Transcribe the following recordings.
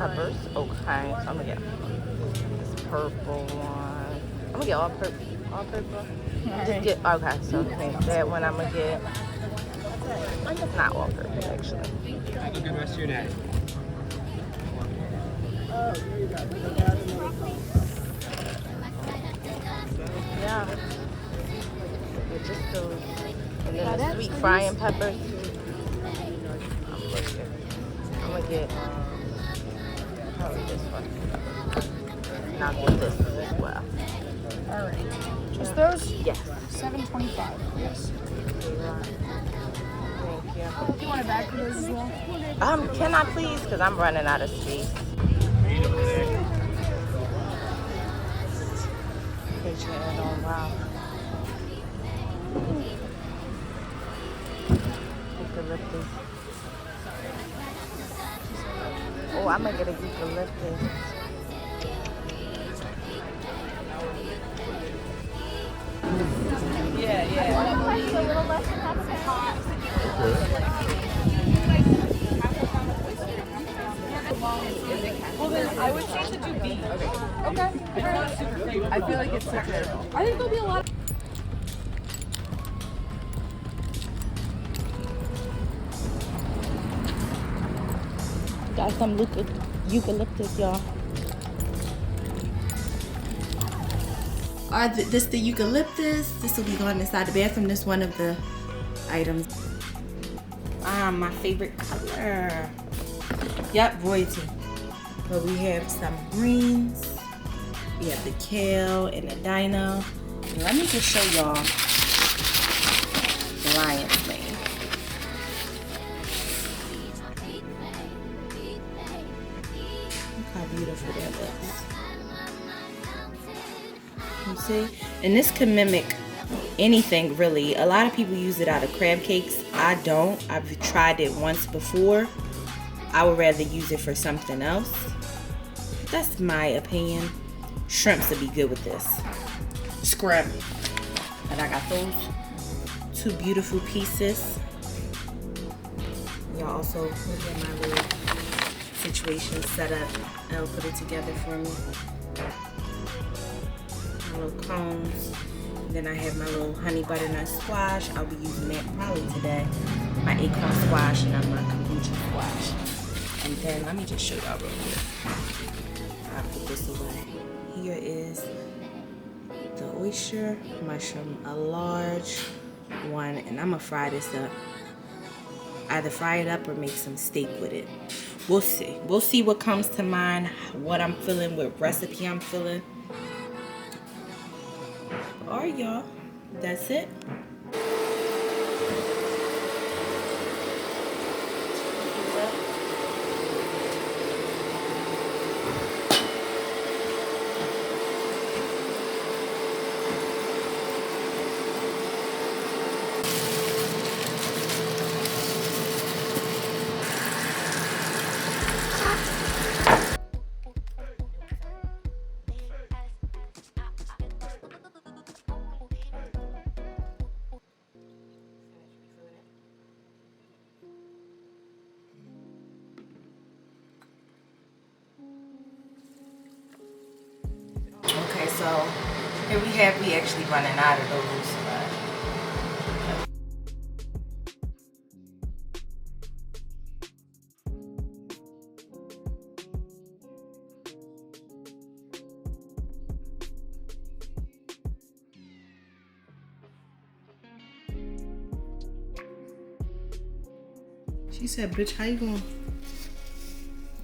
peppers. Okay, so I'm gonna get this purple one. I'm gonna get all purple. All purple. Just get okay. So okay, that one I'm gonna get. Not all purple actually. Have a good rest of your day. Yeah. With just those, and then the sweet frying peppers. I'm gonna get probably this one. And I'll get this as well. Alright. Just those? Yes. $7.25. Yes. Thank you. Do you want a bag for those as well? Can I please? Because I'm running out of space. Oh, wow. Eucalyptus. Oh, I'm gonna get a eucalyptus. Yeah. Well, then I would change it to B. Okay. I feel like it's such a. I think there'll be a lot of. Got some eucalyptus, y'all. This the eucalyptus. This will be going inside the bathroom. This is one of the items. My favorite color. Yep, royalty. But we have some greens. We have the kale and the dino. And let me just show y'all the lion's mane. Look how beautiful that looks. You see? And this can mimic anything really. A lot of people use it out of crab cakes. I don't. I've tried it once before. I would rather use it for something else. That's my opinion. Shrimps would be good with this. Scrimp. And I got those two beautiful pieces. Y'all also look at my little situation set up. I'll put it together for me. My little cones. Then I have my little honey butternut squash. I'll be using that probably today. My acorn squash and my kombucha squash. And then let me just show y'all real quick. I'll put this away. Here is the oyster mushroom, a large one, and I'm gonna fry this up. Either fry it up or make some steak with it. We'll see. We'll see what comes to mind, what I'm feeling, what recipe I'm feeling. Alright, y'all. That's it. Okay, so here we actually running out of those. She said, bitch, how you going?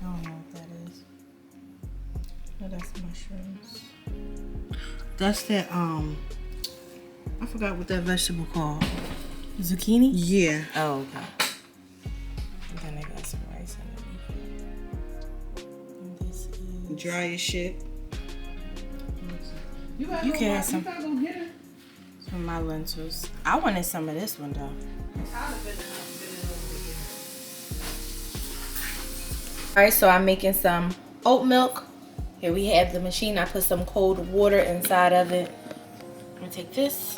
I don't know what that is. No, that's mushrooms. That's that, I forgot what that vegetable called. Zucchini? Yeah. Oh, okay. And then I got some rice underneath. And this is... Dry as shit. You can have some. You gotta go get it. Some of my lentils. I wanted some of this one though. Alright, so I'm making some oat milk. Here we have the machine. I put some cold water inside of it. I'm gonna take this.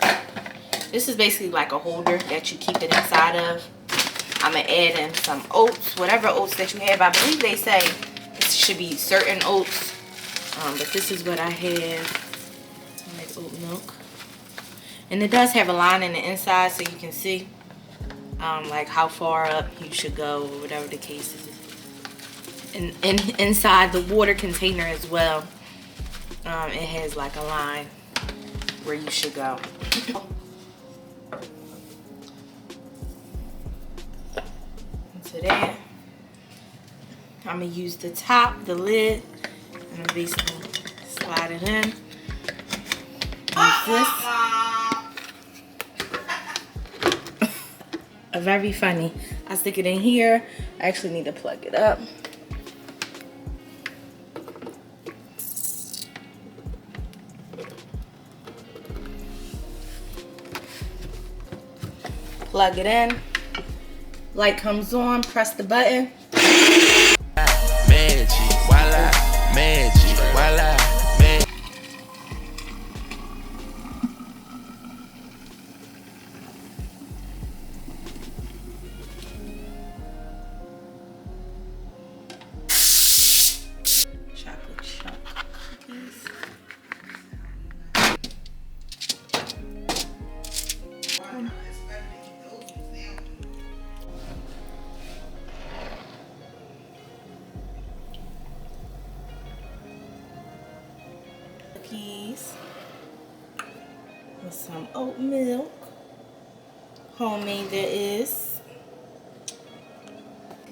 This is basically like a holder that you keep it inside of. I'm gonna add in some oats, whatever oats that you have. I believe they say It should be certain oats, but this is what I have. I like oat milk. And it does have a line in the inside so you can see like how far up you should go or whatever the case is. And inside the water container as well, it has like a line where you should go. So that, I'm gonna use the top, the lid, and I'm basically slide it in. Like this. Very funny. I stick it in here. I actually need to plug it up. Plug it in. Light comes on, press the button. Magic, voila, magic, voila, magic. Chocolate chunk cookies. Cookies with some oat milk. Homemade that is.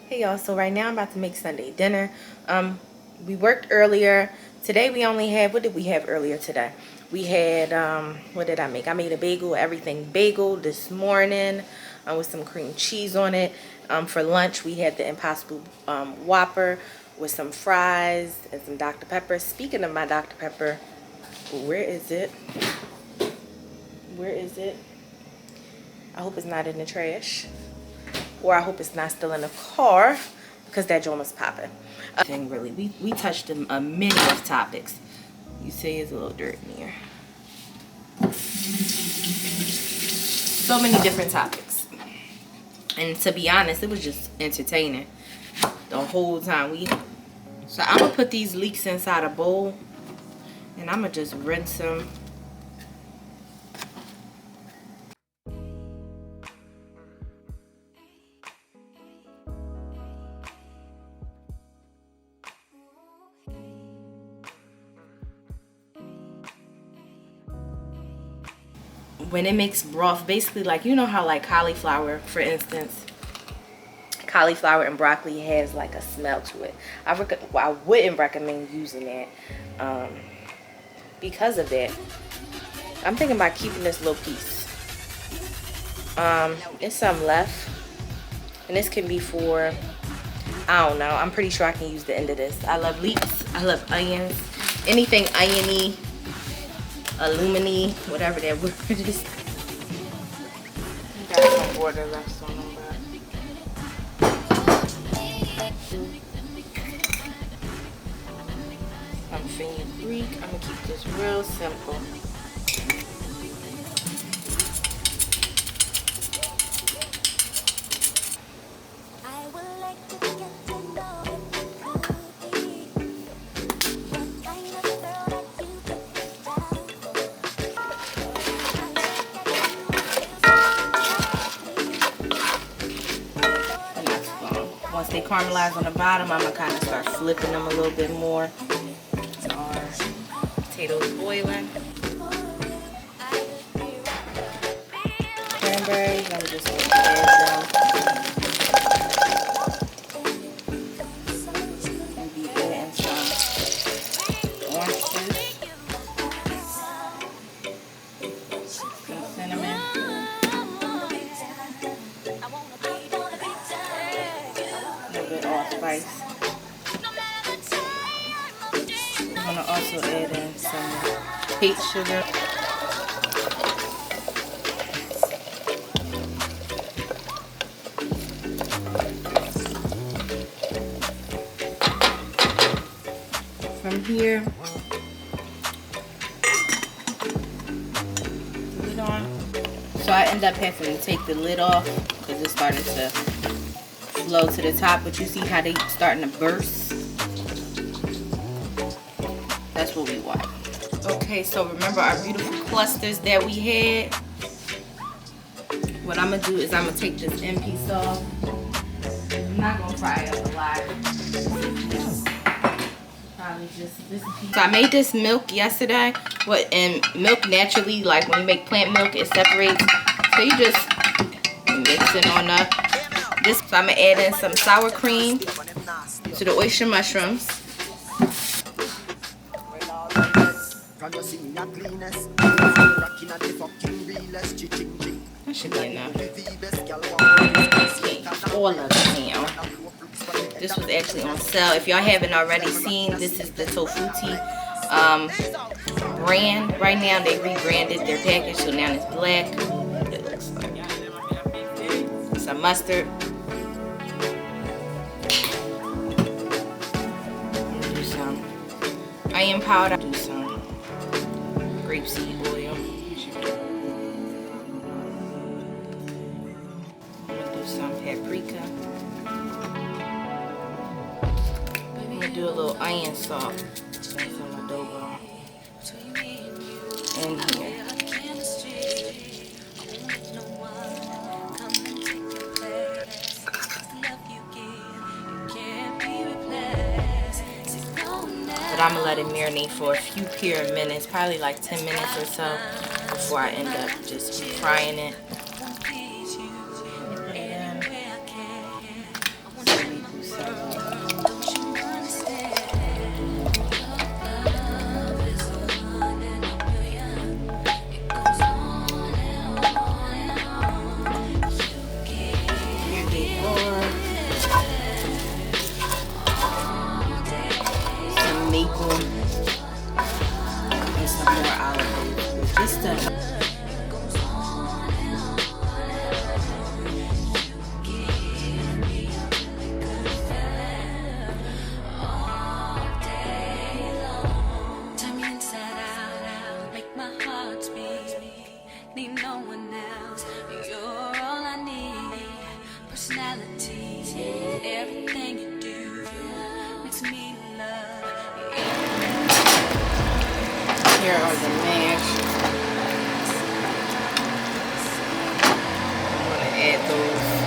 Hey y'all, so right now I'm about to make Sunday dinner. We worked earlier. Today we only had, what did we have earlier today? We had, what did I make? I made a bagel, everything bagel this morning with some cream cheese on it. For lunch we had the Impossible Whopper with some fries and some Dr. Pepper. Speaking of my Dr. Pepper, where is it? Where is it? I hope it's not in the trash. Or I hope it's not still in the car because that joint was popping. Thing really, we touched a many of topics. You see it's a little dirt in here. So many different topics. And to be honest, it was just entertaining the whole time. So I'm gonna put these leeks inside a bowl and I'm gonna just rinse them. When it makes broth, basically, like, you know how like cauliflower, for instance, cauliflower and broccoli has like a smell to it. I wouldn't recommend using that because of that. I'm thinking about keeping this little piece. It's some left, and this can be for, I don't know, I'm pretty sure I can use the end of this. I love leeks, I love onions, anything oniony, aluminy, whatever that word is. Got some water left on them, but I'm feeling Greek. I'm gonna keep this real simple. Once they caramelize on the bottom, I'm gonna kind of start flipping them a little bit more. Our potatoes boiling. Cranberries, I'm just gonna add them. And be adding some orange juice, some cinnamon. Allspice. I'm gonna also add in some cane sugar. From here, lid on. So I end up having to take the lid off because it started to flow to the top, but you see how they starting to burst. That's what we want. Okay, so remember our beautiful clusters that we had? What I'm gonna do is I'm gonna take this end piece off. I'm not gonna fry it up a lot. Probably just this piece. So I made this milk yesterday. And milk naturally, like when you make plant milk, it separates. So you just mix it on up. So I'm gonna add in some sour cream to the oyster mushrooms. That should be enough. All of it now. This was actually on sale. If y'all haven't already seen, this is the Tofuti brand. Right now they rebranded their package, so now it's black. It looks like some mustard. Do some cayenne powder. Do some grapeseed oil. I'm gonna do some paprika. I'm gonna do a little onion salt. Some adobo. In here. But I'm gonna let it marinate for a few pure minutes, probably like 10 minutes or so, before I end up just frying it. Everything you do makes me love. Here are the mash. I'm gonna add those